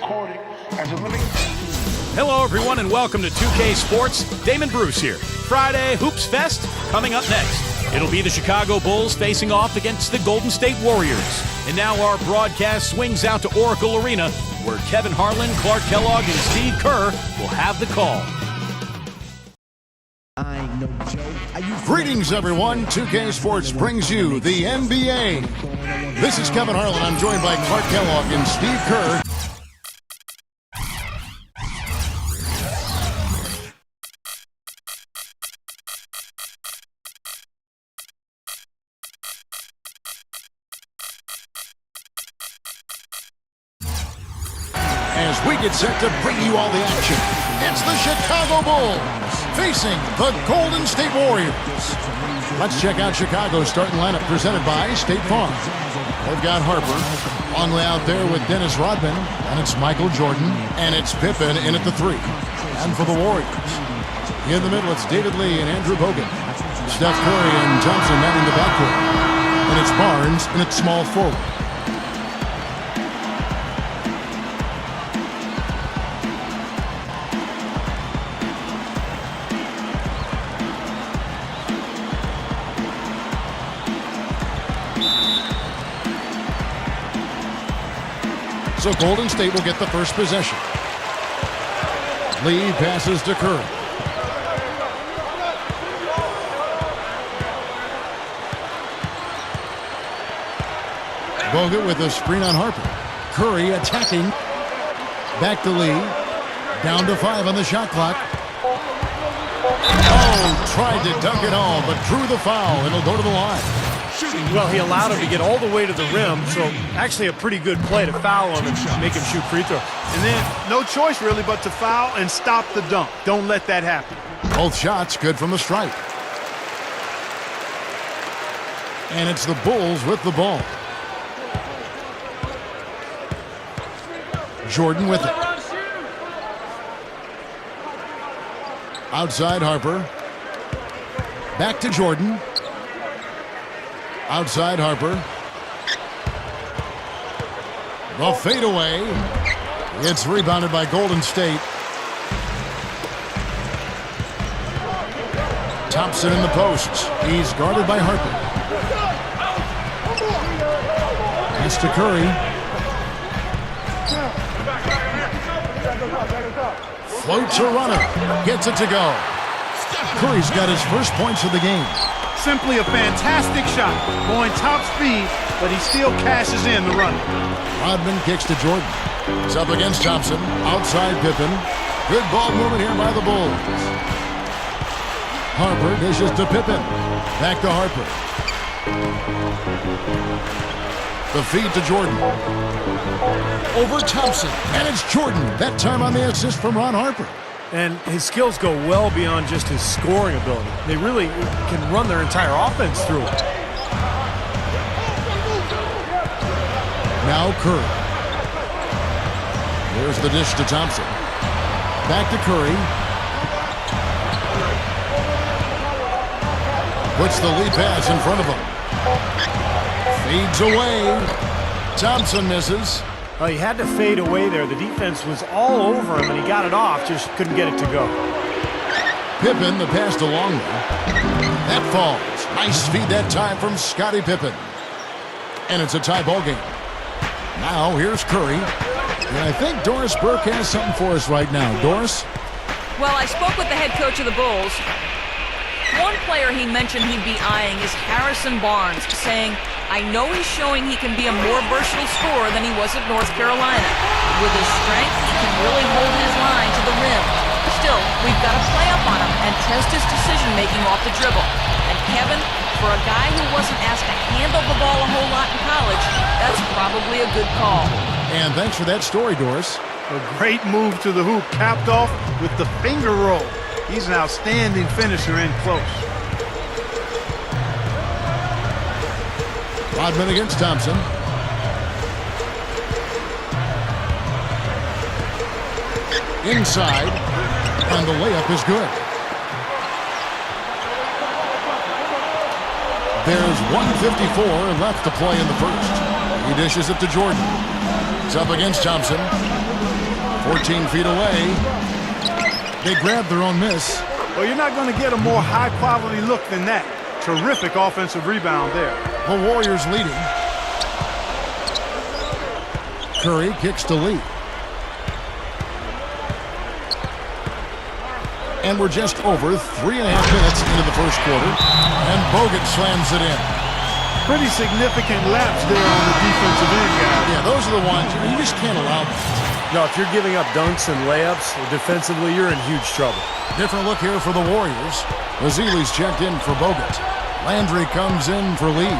recorded as a living. Hello, everyone, and welcome to 2K Sports. Damon Bruce here. Friday Hoops Fest coming up next. It'll be the Chicago Bulls facing off against the Golden State Warriors. And now our broadcast swings out to Oracle Arena, where Kevin Harlan, Clark Kellogg, and Steve Kerr will have the call. Greetings, everyone. 2K Sports brings you the NBA. This is Kevin Harlan. I'm joined by Clark Kellogg and Steve Kerr. As we get set to bring you all the action, it's the Chicago Bulls facing the Golden State Warriors. Let's check out Chicago's starting lineup presented by State Farm. They've got Harper. Longley out there with Dennis Rodman. And it's Michael Jordan. And it's Pippen in at the 3. And for the Warriors, in the middle, it's David Lee and Andrew Bogut. Steph Curry and Thompson manning the backcourt. And it's Barnes in at small forward. So Golden State will get the first possession. Lee passes to Curry. Bogut with a screen on Harper. Curry attacking. Back to Lee. Down to 5 on the shot clock. Oh, tried to dunk it home, but drew the foul. It'll go to the line. Well, he allowed him to get all the way to the rim, so actually a pretty good play to foul him and make him shoot free throw. And then no choice really but to foul and stop the dunk. Don't let that happen. Both shots good from the stripe. And it's the Bulls with the ball. Jordan with it. Outside Harper. Back to Jordan. Outside Harper. The fadeaway. It's rebounded by Golden State. Thompson in the posts. He's guarded by Harper. Pass to Curry. Floats a runner. Gets it to go. Curry's got his first points of the game. Simply a fantastic shot. Going top speed, but he still cashes in the run. Rodman kicks to Jordan. He's up against Thompson. Outside Pippen. Good ball movement here by the Bulls. Harper dishes to Pippen. Back to Harper. The feed to Jordan. Over Thompson. And it's Jordan. That time on the assist from Ron Harper. And his skills go well beyond just his scoring ability. They really can run their entire offense through it. Now Curry. Here's the dish to Thompson. Back to Curry. Puts the lead pass in front of him. Feeds away. Thompson misses. Well, he had to fade away there. The defense was all over him, and he got it off, just couldn't get it to go. Pippen, the pass to Longley. That falls. Nice feed that time from Scottie Pippen. And it's a tie ball game. Now, here's Curry. And I think Doris Burke has something for us right now. Doris? Well, I spoke with the head coach of the Bulls. One player he mentioned he'd be eyeing is Harrison Barnes, saying, I know he's showing he can be a more versatile scorer than he was at North Carolina. With his strength, he can really hold his line to the rim. Still, we've got to play up on him and test his decision-making off the dribble. And Kevin, for a guy who wasn't asked to handle the ball a whole lot in college, that's probably a good call. And thanks for that story, Doris. A great move to the hoop, capped off with the finger roll. He's an outstanding finisher in close. Rodman against Thompson. Inside, and the layup is good. There's 1:54 left to play in the first. He dishes it to Jordan. He's up against Thompson. 14 feet away. They grabbed their own miss. Well, you're not going to get a more high-quality look than that. Terrific offensive rebound there. The Warriors leading. Curry kicks to Lee. And we're just over 3.5 minutes into the first quarter. And Bogut slams it in. Pretty significant laps there on the defensive end, guys. Yeah, those are the ones you just can't allow that. No, if you're giving up dunks and layups, defensively, you're in huge trouble. Different look here for the Warriors. Ezeli's checked in for Bogut. Landry comes in for Lee.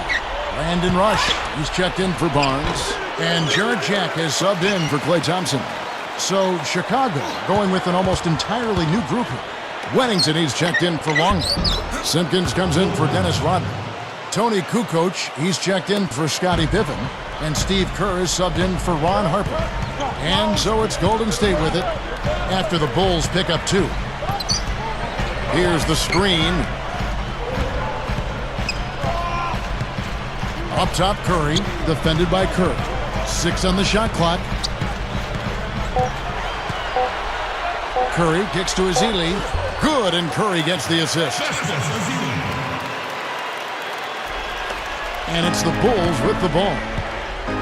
Landon Rush, he's checked in for Barnes. And Jarrett Jack has subbed in for Klay Thompson. So Chicago going with an almost entirely new group here. Weddington, he's checked in for Longley. Simpkins comes in for Dennis Rodman. Tony Kukoc, he's checked in for Scottie Pippen. And Steve Kerr is subbed in for Ron Harper. And so it's Golden State with it after the Bulls pick up 2. Here's the screen. Up top, Curry, defended by Kerr. 6 on the shot clock. Curry kicks to Ezeli. Good, and Curry gets the assist. And it's the Bulls with the ball.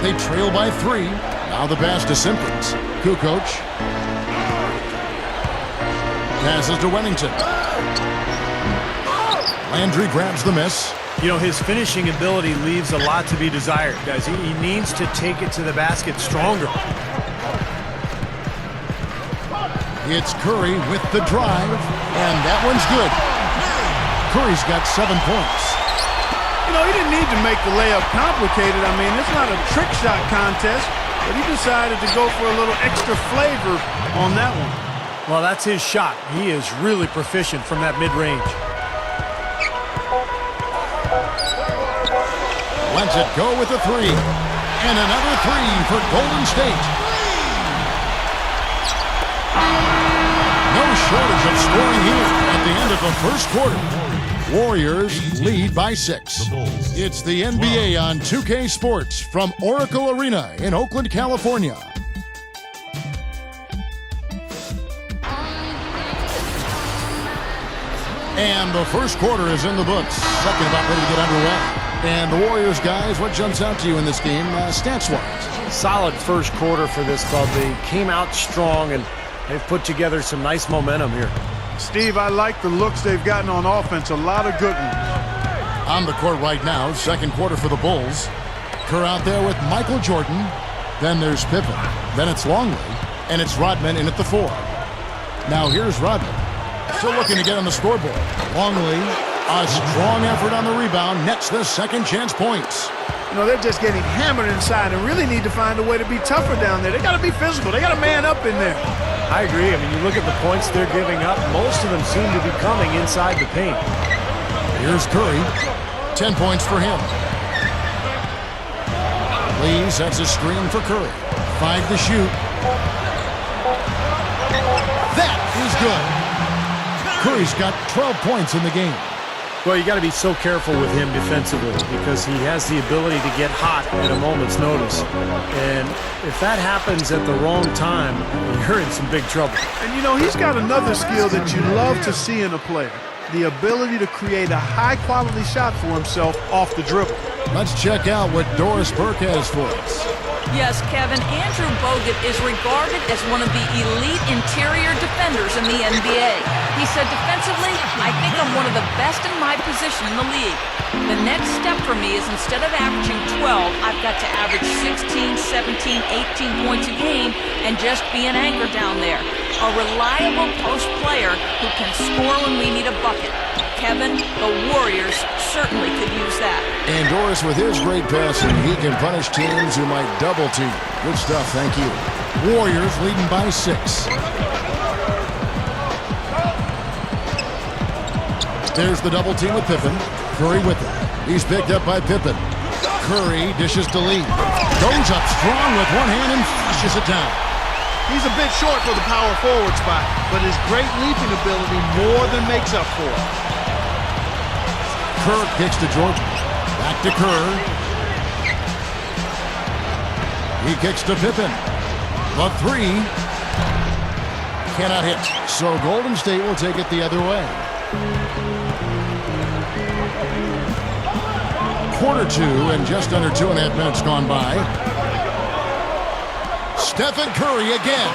They trail by 3. Now the pass to Simpkins. Kukoc. Passes to Weddington. Landry grabs the miss. You know, his finishing ability leaves a lot to be desired, guys. He needs to take it to the basket stronger. It's Curry with the drive, and that one's good. Curry's got 7 points. You know, he didn't need to make the layup complicated. I mean, it's not a trick shot contest, but he decided to go for a little extra flavor on that one. Well, that's his shot. He is really proficient from that mid-range. Lets it go with a 3. And another 3 for Golden State. No shortage of scoring here at the end of the first quarter. Warriors lead by 6. It's the NBA on 2K Sports from Oracle Arena in Oakland, California. And the first quarter is in the books. Second about ready to get underway. And the Warriors, guys, what jumps out to you in this game, stats-wise? Solid first quarter for this club. They came out strong, and they've put together some nice momentum here. Steve, I like the looks they've gotten on offense. A lot of good ones. On the court right now, second quarter for the Bulls. Kerr out there with Michael Jordan. Then there's Pippen. Then it's Longley. And it's Rodman in at the 4. Now here's Rodman. Still looking to get on the scoreboard. Longley, a strong effort on the rebound, nets the second chance points. You know, they're just getting hammered inside and really need to find a way to be tougher down there. They got to be physical. They got to man up in there. I agree. I mean, you look at the points they're giving up, most of them seem to be coming inside the paint. Here's Curry. 10 points for him. Lee sets a screen for Curry. 5 to shoot. That is good. Curry's got 12 points in the game. Well, you got to be so careful with him defensively because he has the ability to get hot at a moment's notice. And if that happens at the wrong time, you're in some big trouble. And, you know, he's got another skill that you love to see in a player. The ability to create a high-quality shot for himself off the dribble. Let's check out what Doris Burke has for us. Yes, Kevin, Andrew Bogut is regarded as one of the elite interior defenders in the NBA. He said defensively, I think I'm one of the best in my position in the league. The next step for me is instead of averaging 12, I've got to average 16, 17, 18 points a game and just be an anchor down there. A reliable post player who can score when we need a bucket. Kevin, the Warriors certainly could use that. And Doris, with his great passing, he can punish teams who might double team. Good stuff, thank you. Warriors leading by 6. There's the double team with Pippen. Curry with it. He's picked up by Pippen. Curry dishes to Lee. Goes up strong with one hand and flushes it down. He's a bit short for the power forward spot, but his great leaping ability more than makes up for it. Kerr kicks to Jordan. Back to Kerr. He kicks to Pippen. The 3. Cannot hit. So Golden State will take it the other way. Quarter 2 and just under 2.5 minutes gone by. Stephen Curry again.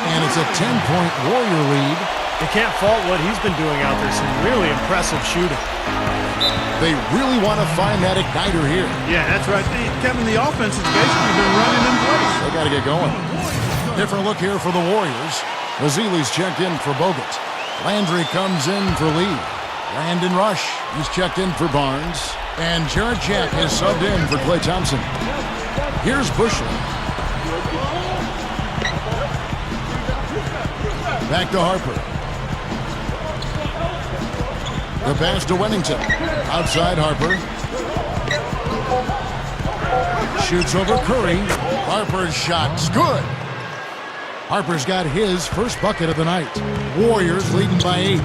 And it's a 10-point Warrior lead. You can't fault what he's been doing out there. Some really impressive shooting. They really want to find that igniter here. Yeah, that's right. Kevin, the offense has basically been running in place. They got to get going. Different look here for the Warriors. Ezeli's checked in for Bogut. Landry comes in for Lee. Brandon Rush, he's checked in for Barnes. And Jarrett Jack has subbed in for Klay Thompson. Here's Busher. Back to Harper. The pass to Wennington. Outside Harper. Shoots over Curry. Harper's shot's good. Harper's got his first bucket of the night. Warriors leading by 8.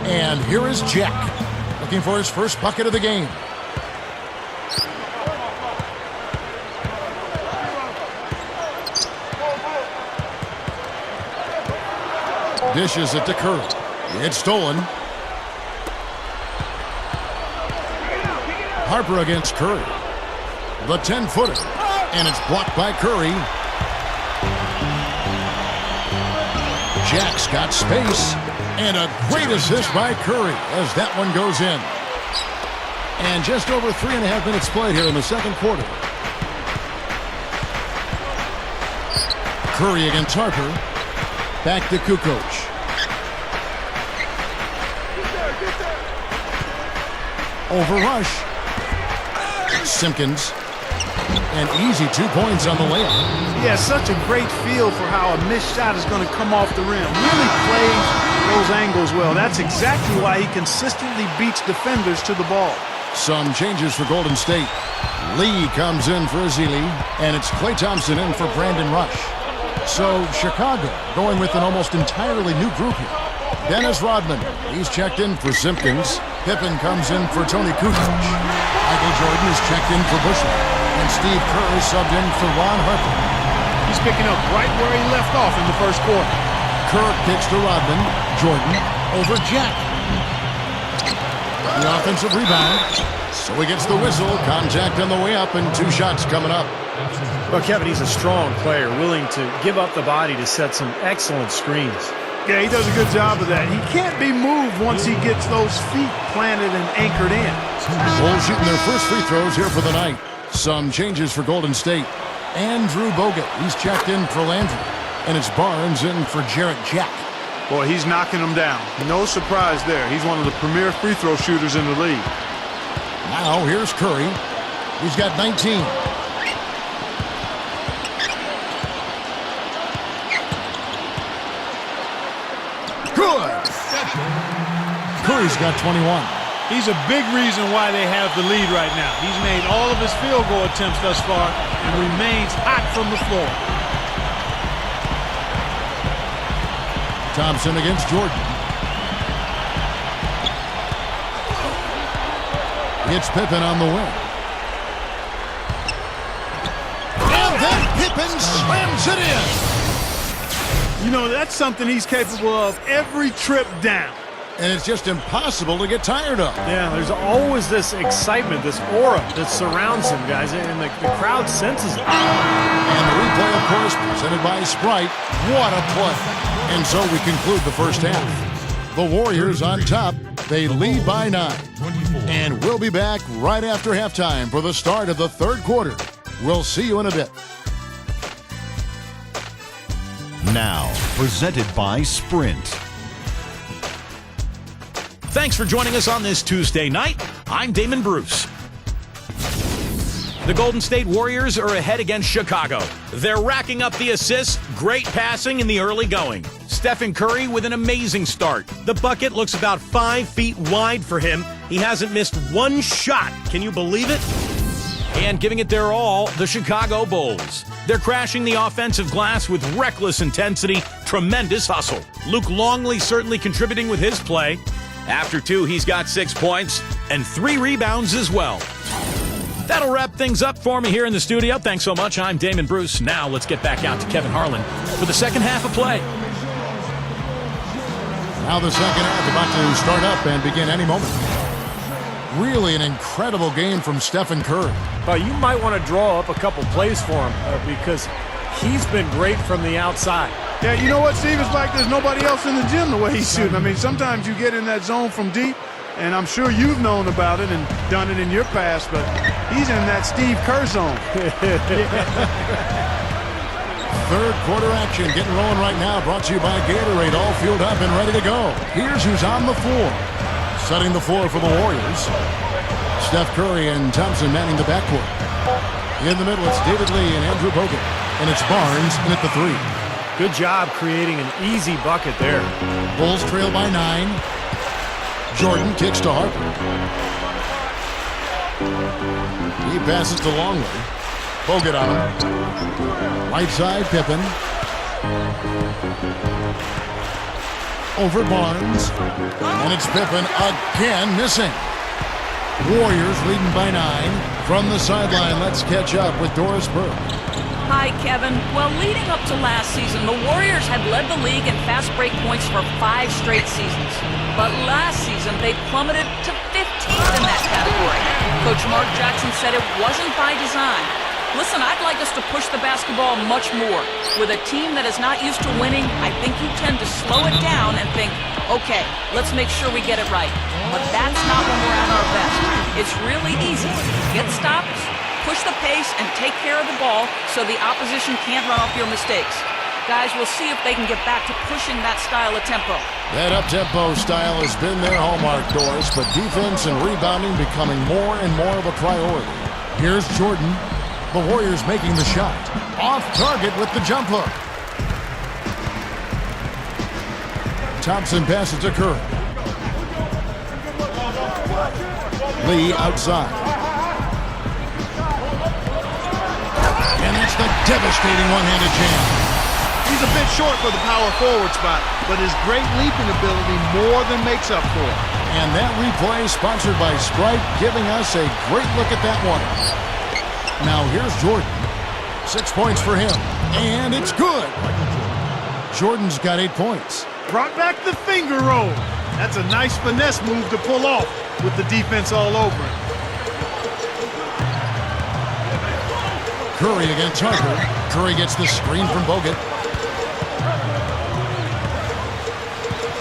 And here is Jack, looking for his first bucket of the game. Dishes it to Curry. It's stolen. Harper against Curry. The 10-footer. And it's blocked by Curry. Jack's got space. And a great assist by Curry as that one goes in. And just over 3.5 minutes played here in the second quarter. Curry against Harper. Back to Kukoc. Over Rush. Simpkins. An easy 2 points on the layup. He has such a great feel for how a missed shot is going to come off the rim. Really plays those angles well. That's exactly why he consistently beats defenders to the ball. Some changes for Golden State. Lee comes in for Ezeli, and it's Klay Thompson in for Brandon Rush. So Chicago going with an almost entirely new group here. Dennis Rodman, he's checked in for Simpkins. Pippen comes in for Tony Kukoc. Michael Jordan is checked in for Busher. And Steve Kerr is subbed in for Ron Harper. He's picking up right where he left off in the first quarter. Kerr kicks to Rodman. Jordan over Jack. The offensive rebound. So he gets the whistle. Contact on the way up and 2 shots coming up. Well, Kevin, he's a strong player, willing to give up the body to set some excellent screens. Yeah, he does a good job of that. He can't be moved once he gets those feet planted and anchored in. Bulls shooting their first free throws here for the night. Some changes for Golden State. Andrew Bogut, he's checked in for Landry. And it's Barnes in for Jarrett Jack. Boy, he's knocking them down. No surprise there. He's one of the premier free throw shooters in the league. Now here's Curry. He's got 19. Good. Curry's got 21. He's a big reason why they have the lead right now. He's made all of his field goal attempts thus far and remains hot from the floor. Thompson against Jordan. It's Pippen on the wing. And then Pippen slams it in. You know, that's something he's capable of every trip down. And it's just impossible to get tired of. Yeah, there's always this excitement, this aura that surrounds him, guys, and the crowd senses it. And the replay, of course, presented by Sprite. What a play. And so we conclude the first half. The Warriors on top. They lead by 9. And we'll be back right after halftime for the start of the third quarter. We'll see you in a bit. Now, presented by Sprint. Thanks for joining us on this Tuesday night. I'm Damon Bruce. The Golden State Warriors are ahead against Chicago. They're racking up the assists, great passing in the early going. Stephen Curry with an amazing start. The bucket looks about 5 feet wide for him. He hasn't missed one shot. Can you believe it? And giving it their all, the Chicago Bulls. They're crashing the offensive glass with reckless intensity, tremendous hustle. Luke Longley certainly contributing with his play. After 2, he's got 6 points and 3 rebounds as well. That'll wrap things up for me here in the studio. Thanks so much. I'm Damon Bruce. Now let's get back out to Kevin Harlan for the second half of play. Now the second half about to start up and begin any moment. Really an incredible game from Stephen Curry. But you might want to draw up a couple plays for him because he's been great from the outside. Yeah, you know what, Steve? It's like there's nobody else in the gym the way he's shooting. I mean, sometimes you get in that zone from deep, and I'm sure you've known about it and done it in your past, but he's in that Steve Kerr zone. Third quarter action getting rolling right now. Brought to you by Gatorade. All fueled up and ready to go. Here's who's on the floor. Setting the floor for the Warriors. Steph Curry and Thompson manning the backcourt. In the middle, it's David Lee and Andrew Bogut. And it's Barnes in at the 3. Good job creating an easy bucket there. Bulls trail by 9. Jordan kicks to Harper. He passes to Longley. Bogut on him. Right side, Pippen. Over Barnes. And it's Pippen again missing. Warriors leading by 9. From the sideline, let's catch up with Doris Burke. Hi, Kevin. Well, leading up to last season, the Warriors had led the league in fast break points for 5 straight seasons. But last season, they plummeted to 15th in that category. Coach Mark Jackson said it wasn't by design. Listen, I'd like us to push the basketball much more. With a team that is not used to winning, I think you tend to slow it down and think, okay, let's make sure we get it right. But that's not when we're at our best. It's really easy. Get stops, push the pace, and take care of the ball so the opposition can't run off your mistakes. Guys, we'll see if they can get back to pushing that style of tempo. That up-tempo style has been their hallmark, Doris, but defense and rebounding becoming more and more of a priority. Here's Jordan. The Warriors making the shot. Off target with the jump hook. Thompson passes to Curry. Lee outside. And that's the devastating one-handed jam. He's a bit short for the power forward spot, but his great leaping ability more than makes up for it. And that replay sponsored by Sprite, giving us a great look at that one. Now here's Jordan. 6 points for him. And it's good. Jordan's got 8 points. Brought back the finger roll. That's a nice finesse move to pull off with the defense all over it. Curry against Harper. Curry gets the screen from Bogut.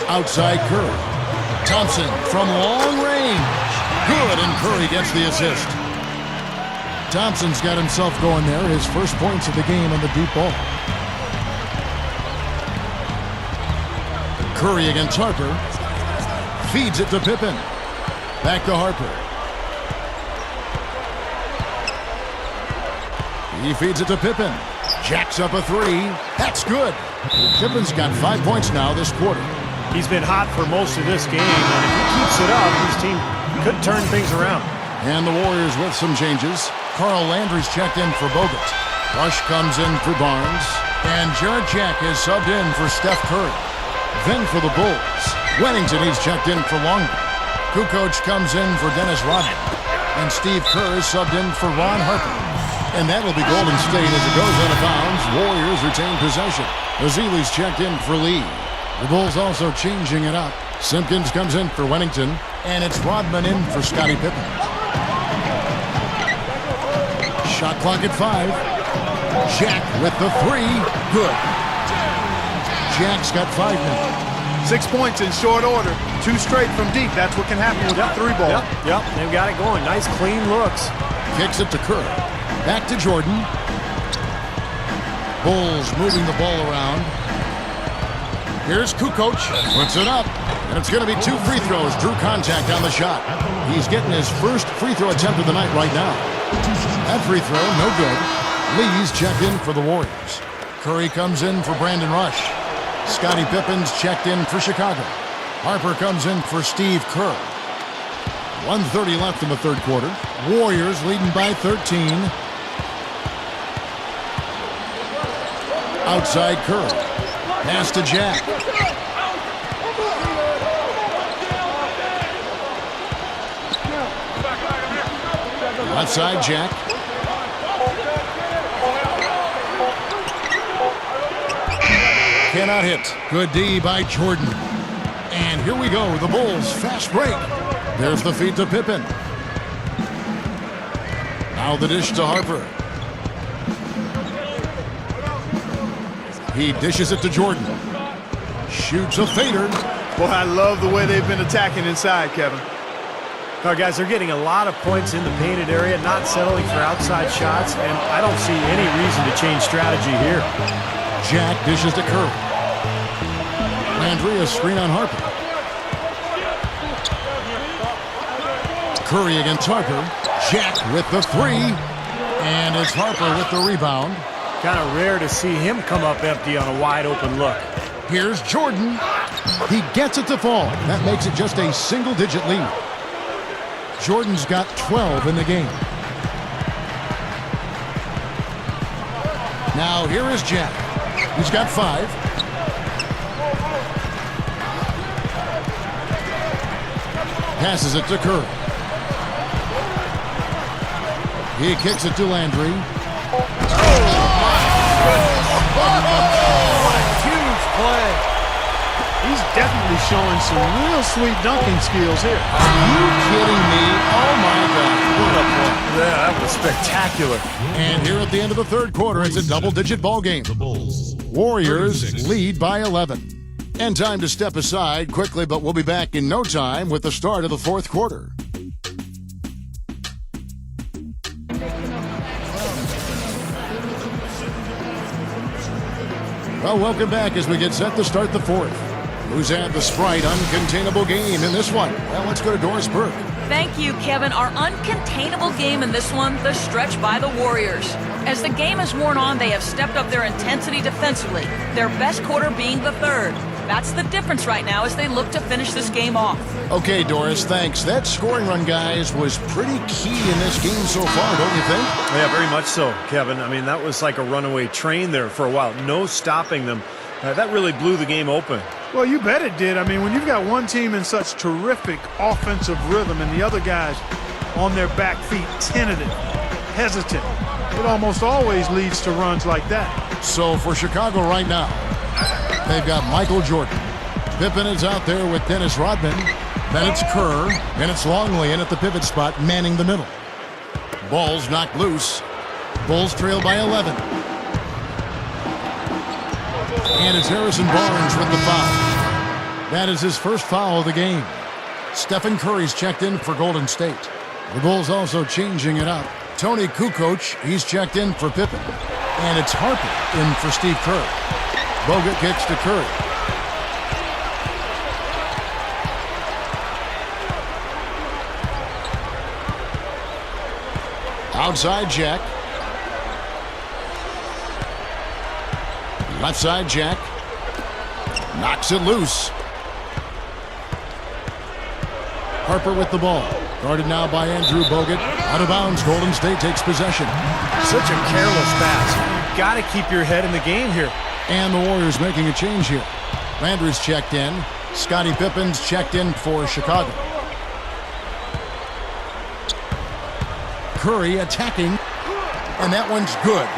Outside Curry. Thompson from long range. Good, and Curry gets the assist. Thompson's got himself going there. His first points of the game on the deep ball. Curry against Harper. Feeds it to Pippen. Back to Harper. He feeds it to Pippen. Jacks up a 3. That's good. Pippen's got 5 points now this quarter. He's been hot for most of this game, and if he keeps it up, his team could turn things around. And the Warriors with some changes. Carl Landry's checked in for Bogut. Rush comes in for Barnes. And Jarrett Jack is subbed in for Steph Curry. Then for the Bulls, Wennington, he's checked in for Longley. Kukoc comes in for Dennis Rodman. And Steve Kerr is subbed in for Ron Harper. And that'll be Golden State as it goes out of bounds. Warriors retain possession. Ezeli's checked in for Lee. The Bulls also changing it up. Simpkins comes in for Wennington. And it's Rodman in for Scottie Pippen. Shot clock at 5. Jack with the 3. Good. Jack's got 5 now. 6 points in short order. 2 straight from deep. That's what can happen with the 3 ball. Yep, they've got it going. Nice, clean looks. Kicks it to Curry. Back to Jordan. Bulls moving the ball around. Here's Kukoc. Puts it up. And it's going to be 2 free throws. Drew contact on the shot. He's getting his first free throw attempt of the night right now. That free throw, no good. Lee's checked in for the Warriors. Curry comes in for Brandon Rush. Scottie Pippen's checked in for Chicago. Harper comes in for Steve Kerr. 1:30 left in the third quarter. Warriors leading by 13. Outside Curry. Pass to Jack. Left side, Jack. Cannot hit. Good D by Jordan. And here we go. The Bulls fast break. There's the feed to Pippen. Now the dish to Harper. He dishes it to Jordan. Shoots a fader. Boy, I love the way they've been attacking inside, Kevin. All right, guys, they're getting a lot of points in the painted area, not settling for outside shots, and I don't see any reason to change strategy here. Jack dishes to Curry. Landry, a screen on Harper. Curry against Harper. Jack with the three. And it's Harper with the rebound. Kind of rare to see him come up empty on a wide open look. Here's Jordan. He gets it to fall. That makes it just a single-digit lead. Jordan's got 12 in the game. Now here is Jack. He's got 5. Passes it to Curry. He kicks it to Landry. Huge play. He's definitely showing some real sweet dunking skills here. Are you kidding me? Oh, my God. What a play. Yeah, that was spectacular. And here at the end of the third quarter, it's a double-digit ball game. Warriors lead by 11. And time to step aside quickly, but we'll be back in no time with the start of the fourth quarter. Well, welcome back as we get set to start the fourth. Who's had the Sprite uncontainable game in this one? Well, let's go to Doris Burke. Thank you, Kevin. Our uncontainable game in this one, the stretch by the Warriors. As the game has worn on, they have stepped up their intensity defensively, their best quarter being the third. That's the difference right now as they look to finish this game off. Okay, Doris, thanks. That scoring run, guys, was pretty key in this game so far, don't you think? Yeah, very much so, Kevin. I mean, that was like a runaway train there for a while. No stopping them. That really blew the game open. Well, you bet it did. I mean, when you've got one team in such terrific offensive rhythm and the other guys on their back feet, tentative, hesitant, it almost always leads to runs like that. So for Chicago right now, they've got Michael Jordan. Pippen is out there with Dennis Rodman. Then it's Kerr, and it's Longley in at the pivot spot, manning the middle. Ball's knocked loose. Bulls trail by 11. And it's Harrison Barnes with the foul. That is his first foul of the game. Stephen Curry's checked in for Golden State. The Bulls also changing it up. Tony Kukoc, he's checked in for Pippen. And it's Harper in for Steve Kerr. Bogut kicks to Curry. Outside Jack. Left side Jack. Knocks it loose. Harper with the ball. Guarded now by Andrew Bogut. Out of bounds, Golden State takes possession. Such a careless pass. You've got to keep your head in the game here. And the Warriors making a change here. Landry's checked in. Scottie Pippen's checked in for Chicago. Curry attacking. And that one's good.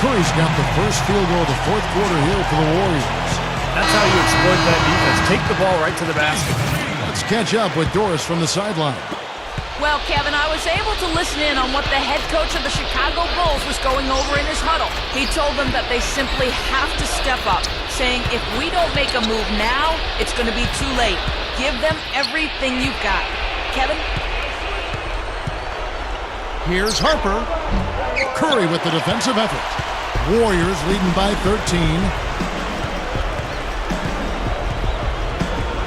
Curry's got the first field goal of the fourth quarter here for the Warriors. That's how you exploit that defense. Take the ball right to the basket. Let's catch up with Doris from the sideline. Well, Kevin, I was able to listen in on what the head coach of the Chicago Bulls was going over in his huddle. He told them that they simply have to step up, saying if we don't make a move now, it's going to be too late. Give them everything you've got. Kevin? Here's Harper. Curry with the defensive effort. Warriors leading by 13.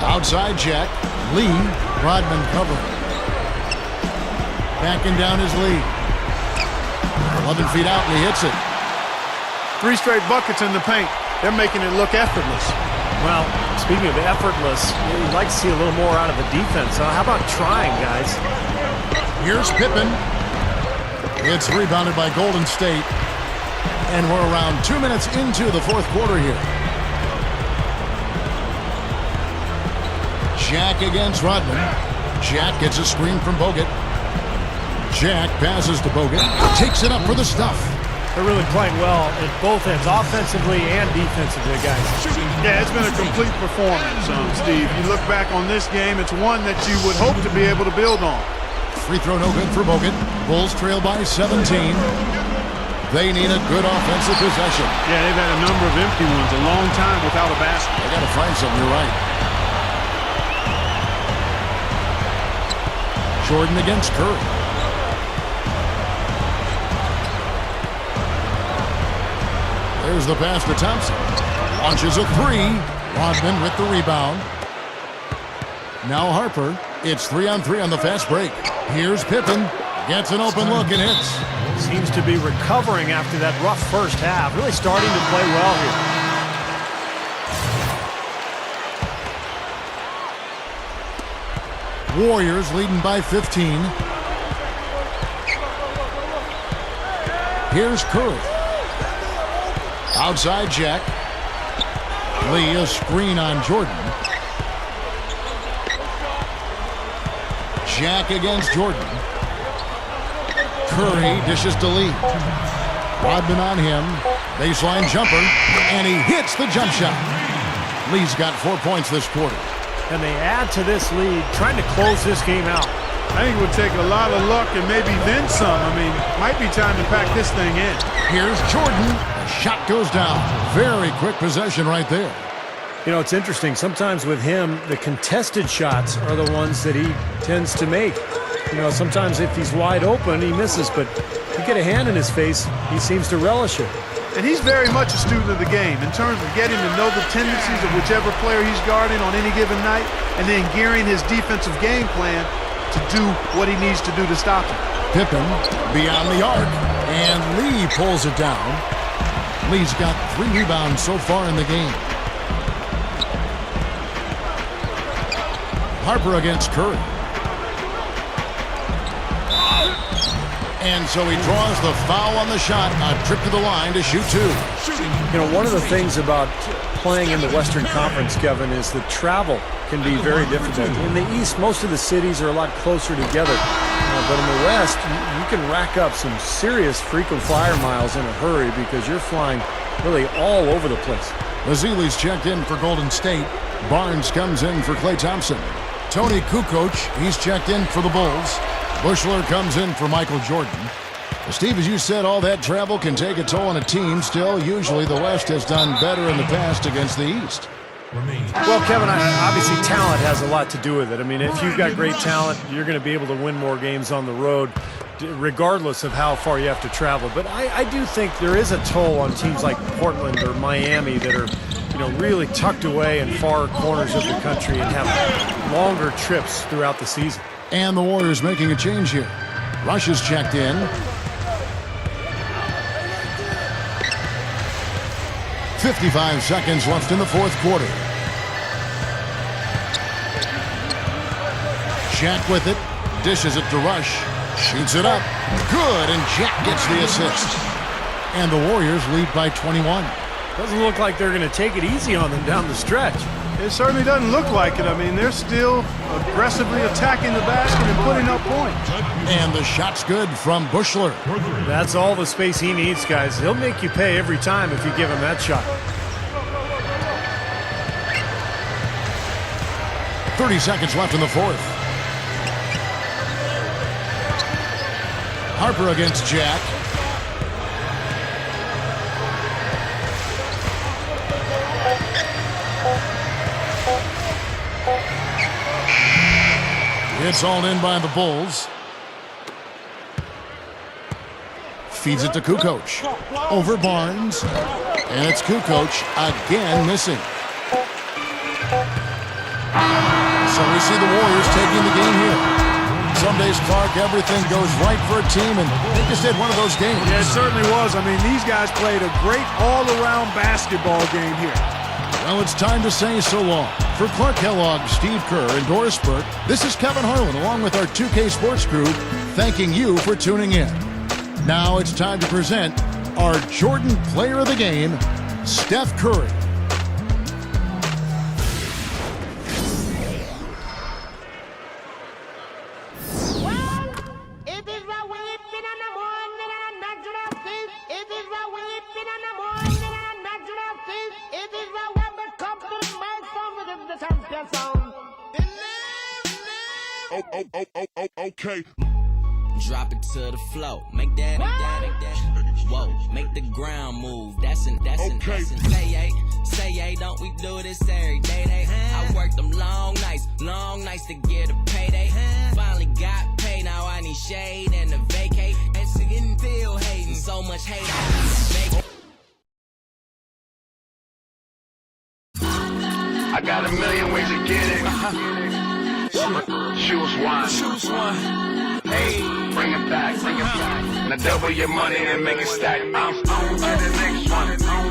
Outside Jack. Lee. Rodman covering. Backing down his lead. 11 feet out and he hits it. 3 straight buckets in the paint. They're making it look effortless. Well, speaking of effortless, you'd like to see a little more out of the defense. How about trying, guys? Here's Pippen. It's rebounded by Golden State. And we're around 2 minutes into the fourth quarter here. Jack against Rodman. Jack gets a screen from Bogut. Jack passes to Bogut. Takes it up for the stuff. They're really playing well at both ends, offensively and defensively, guys. Yeah, it's been a complete performance, Steve. You look back on this game, it's one that you would hope to be able to build on. Free throw no good for Bogut. Bulls trail by 17. They need a good offensive possession. Yeah, they've had a number of empty ones, a long time without a basket. They got to find something, you're right. Jordan against Curry. There's the pass to Thompson. Launches a three. Rodman with the rebound. Now Harper. It's 3-on-3 on the fast break. Here's Pippen. Gets an open look and hits. Seems to be recovering after that rough first half. Really starting to play well here. Warriors leading by 15. Here's Curry. Outside Jack. Lee, a screen on Jordan. Jack against Jordan. Curry dishes to Lee. Rodman on him. Baseline jumper. And he hits the jump shot. Lee's got 4 points this quarter. And they add to this lead, trying to close this game out. I think it would take a lot of luck and maybe then some. I mean, might be time to pack this thing in. Here's Jordan. The shot goes down. Very quick possession right there. You know, it's interesting. Sometimes with him, the contested shots are the ones that he tends to make. You know, sometimes if he's wide open, he misses. But if you get a hand in his face, he seems to relish it. And he's very much a student of the game in terms of getting to know the tendencies of whichever player he's guarding on any given night and then gearing his defensive game plan to do what he needs to do to stop him. Pippen beyond the arc, and Lee pulls it down. Lee's got 3 rebounds so far in the game. Harper against Curry. And so he draws the foul on the shot. A trip to the line to shoot 2. You know, one of the things about playing in the Western Conference, Kevin, is the travel can be very difficult. In the East, most of the cities are a lot closer together. But in the West, you can rack up some serious frequent flyer miles in a hurry because you're flying really all over the place. Ezeli's checked in for Golden State. Barnes comes in for Klay Thompson. Tony Kukoc, he's checked in for the Bulls. Bushler comes in for Michael Jordan. Steve, as you said, all that travel can take a toll on a team. Still, usually the West has done better in the past against the East. Well, Kevin, obviously talent has a lot to do with it. I mean, if you've got great talent, you're going to be able to win more games on the road, regardless of how far you have to travel. But I do think there is a toll on teams like Portland or Miami that are, you know, really tucked away in far corners of the country and have longer trips throughout the season. And the Warriors making a change here. Rush is checked in. .55 seconds left in the fourth quarter. Shaq with it. Dishes it to Rush. Shoots it up. Good, and Jack gets the assist. And the Warriors lead by 21. Doesn't look like they're going to take it easy on them down the stretch. It certainly doesn't look like it. I mean, they're still aggressively attacking the basket and putting up points. And the shot's good from Bushler. That's all the space he needs, guys. He'll make you pay every time if you give him that shot. 30 seconds left in the fourth. Harper against Jack. It's all in by the Bulls. Feeds it to Kukoc. Over Barnes. And it's Kukoc again missing. So we see the Warriors taking the game here. Some days, Clark, everything goes right for a team, and they just had one of those games. Yeah, it certainly was. I mean, these guys played a great all-around basketball game here. Well, it's time to say so long. For Clark Kellogg, Steve Kerr, and Doris Burke, this is Kevin Harlan, along with our 2K Sports crew, thanking you for tuning in. Now it's time to present our Jordan Player of the Game, Steph Curry. Well, if it's right a weeping and a mourning and a natural thing. It is a way we come to my song with the champion sound. Okay. Drop it to the floor. Make that. Whoa, make the ground move. That's an. Say yay, don't we do this every day? I worked them long nights to get a payday. Finally got paid, now I need shade and a vacate. And sitting still hating, so much hate I need to vacate. I got a million ways to get it. Choose one. Hey, bring it back. Now double your money and make it stack. I'm on to the next one.